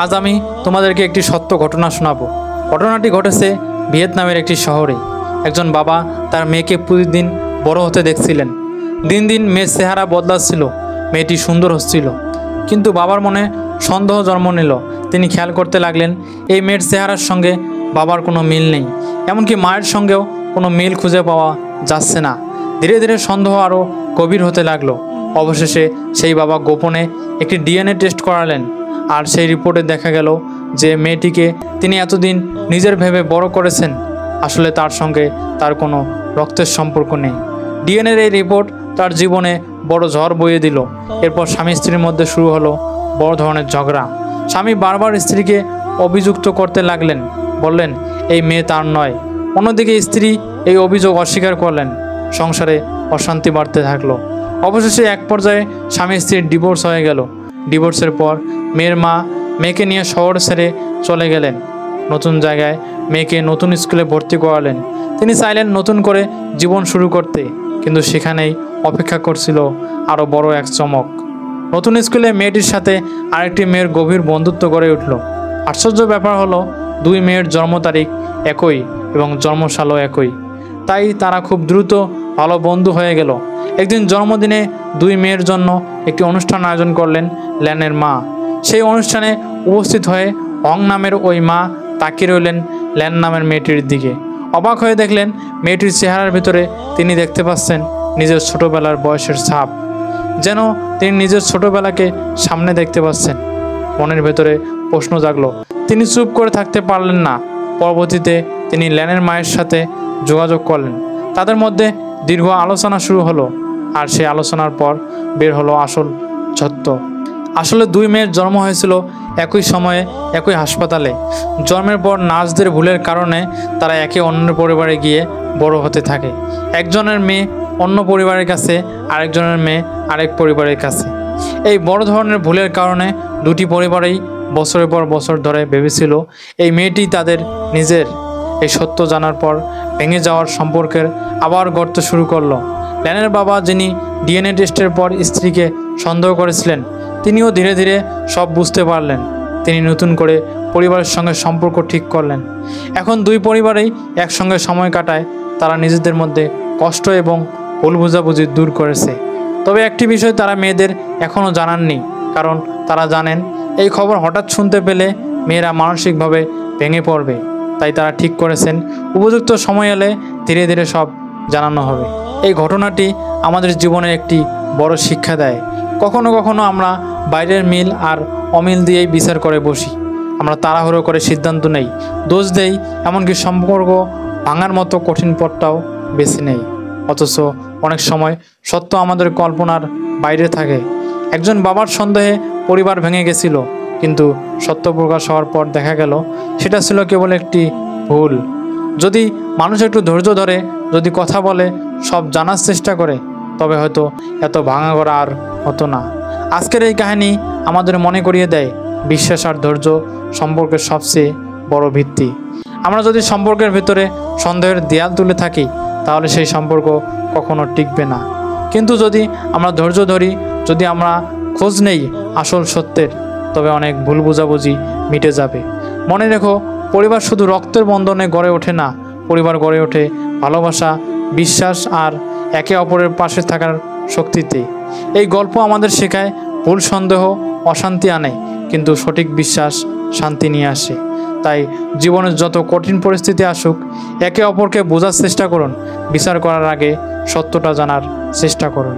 আজ আমি তোমাদেরকে একটি সত্য ঘটনা শোনাবো। ঘটনাটি ঘটেছে ভিয়েতনামের একটি শহরে। একজন বাবা তার মেয়েকে প্রতিদিন বড় হতে দেখছিলেন। দিন দিন মেয়ের চেহারা বদলাচ্ছিল, মেয়েটি সুন্দর হচ্ছিল। কিন্তু বাবার মনে সন্দেহ জন্ম নিল। তিনি খেয়াল করতে লাগলেন এই মেয়ের চেহারার সঙ্গে বাবার কোনো মিল নেই, এমনকি মায়ের সঙ্গেও কোনো মিল খুঁজে পাওয়া যাচ্ছে না। ধীরে ধীরে সন্দেহ আরও গভীর হতে লাগলো। অবশেষে সেই বাবা গোপনে একটি ডিএনএ টেস্ট করালেন, আর সেই রিপোর্টে দেখা গেল যে মেয়েটিকে তিনি এতদিন নিজের ভেবে বড় করেছেন, আসলে তার সঙ্গে তার কোনো রক্তের সম্পর্ক নেই। ডিএনএর এই রিপোর্ট তার জীবনে বড় ঝড় বইয়ে দিল। এরপর স্বামী স্ত্রীর মধ্যে শুরু হলো বড় ধরনের ঝগড়া। স্বামী বারবার স্ত্রীকে অভিযুক্ত করতে লাগলেন, বললেন এই মেয়ে তার নয়। অন্যদিকে স্ত্রী এই অভিযোগ অস্বীকার করলেন। সংসারে অশান্তি বাড়তে থাকলো। অবশেষে এক পর্যায়ে স্বামী স্ত্রীর ডিভোর্স হয়ে গেল। ডিভোর্সের পর মেয়ের মা মেয়েকে নিয়ে শহর ছেড়ে চলে গেলেন। নতুন জায়গায় মেয়েকে নতুন স্কুলে ভর্তি করালেন। তিনি চাইলেন নতুন করে জীবন শুরু করতে, কিন্তু সেখানেই অপেক্ষা করছিল আরও বড় এক চমক। নতুন স্কুলে মেয়েটির সাথে আরেকটি মেয়ের গভীর বন্ধুত্ব গড়ে উঠল। আশ্চর্য ব্যাপার হলো দুই মেয়ের জন্ম তারিখ একই এবং জন্মসালও একই, তাই তারা খুব দ্রুত ভালো বন্ধু হয়ে গেল। একদিন জন্মদিনে দুই মেয়ের জন্য একটি অনুষ্ঠান আয়োজন করলেন ল্যানের মা। সেই অনুষ্ঠানে উপস্থিত হয়ে অং নামের ওই মা তাকিয়ে রইলেন ল্যান নামের মেয়েটির দিকে। অবাক হয়ে দেখলেন মেয়েটির চেহারার ভিতরে তিনি দেখতে পাচ্ছেন নিজের ছোটোবেলার বয়সের ছাপ, যেন তিনি নিজের ছোটোবেলাকে সামনে দেখতে পাচ্ছেন। মনের ভেতরে প্রশ্ন জাগলো। তিনি চুপ করে থাকতে পারলেন না। পরবর্তীতে তিনি ল্যানের মায়ের সাথে যোগাযোগ করলেন। তাদের মধ্যে দীর্ঘ আলোচনা শুরু হলো, আর সেই আলোচনার পর বের হলো আসল সত্য। আসলে দুই মেয়ের জন্ম হয়েছিল একই সময়ে একই হাসপাতালে। জন্মের পর নার্সদের ভুলের কারণে তারা একে অন্যের পরিবারে গিয়ে বড় হতে থাকে। একজনের মেয়ে অন্য পরিবারের কাছে, আরেকজনের মেয়ে আরেক পরিবারের কাছে। এই বড় ধরনের ভুলের কারণে দুটি পরিবারেই বছরের পর বছর ধরে ভেবেছিল এই মেয়েটি তাদের নিজের। এই সত্য জানার পর ভেঙে যাওয়ার সম্পর্কের আবার গড়তে শুরু করলো। ল্যানের বাবা, যিনি ডিএনএ টেস্টের পর স্ত্রীকে সন্দেহ করেছিলেন, তিনিও ধীরে ধীরে সব বুঝতে পারলেন। তিনি নতুন করে পরিবারের সঙ্গে সম্পর্ক ঠিক করলেন। এখন দুই পরিবারেই একসঙ্গে সময় কাটায়। তারা নিজেদের মধ্যে কষ্ট এবং ভুল বোঝাবুঝি দূর করেছে। তবে একটি বিষয় তারা মেয়েদের এখনও জানাননি, কারণ তারা জানেন এই খবর হঠাৎ শুনতে পেলে মেয়েরা মানসিকভাবে ভেঙে পড়বে। তাই তারা ঠিক করেছেন উপযুক্ত সময় এলে ধীরে ধীরে সব জানানো হবে। এই ঘটনাটি আমাদের জীবনে একটি বড় শিক্ষা দেয়। কখনো কখনো আমরা বাইরের মিল আর অমিল দিয়েই বিচার করে বসি। আমরা তাড়াহুড়ো করে সিদ্ধান্ত নেই, দোষ দেই, এমনকি সম্পর্ক ভাঙার মতো কঠিন পথটাও বেছে নেই। অথচ অনেক সময় সত্য আমাদের কল্পনার বাইরে থাকে। একজন বাবার সন্দেহে পরিবার ভেঙে গেছিল, কিন্তু সত্য প্রকাশ হওয়ার পর দেখা গেল সেটা ছিল কেবল একটি ভুল। যদি মানুষ একটু ধৈর্য ধরে, যদি কথা বলে, সব জানার চেষ্টা করে, তবে হয়তো এত ভাঙা করা আর হতো না। আজকের এই কাহিনী আমাদের মনে করিয়ে দেয় বিশ্বাস আর ধৈর্য সম্পর্কের সবচেয়ে বড় ভিত্তি। আমরা যদি সম্পর্কের ভিতরে সন্দেহের দেয়াল তুলে থাকি, তাহলে সেই সম্পর্ক কখনো টিকবে না। কিন্তু যদি আমরা ধৈর্য ধরি, যদি আমরা খোঁজ নেই আসল সত্যের, তবে অনেক ভুল বোঝাবুঝি মিটে যাবে। মনে রেখো, পরিবার শুধু রক্তের বন্ধনে গড়ে ওঠে না, পরিবার গড়ে ওঠে ভালোবাসা, বিশ্বাস আর একে অপরের পাশে থাকার শক্তিতে। এই গল্প আমাদের শেখায় ভুল সন্দেহ অশান্তি আনে, কিন্তু সঠিক বিশ্বাস শান্তি নিয়ে আসে। তাই জীবনের যত কঠিন পরিস্থিতি আসুক, একে অপরকে বোঝার চেষ্টা করুন। বিচার করার আগে সত্যটা জানার চেষ্টা করুন।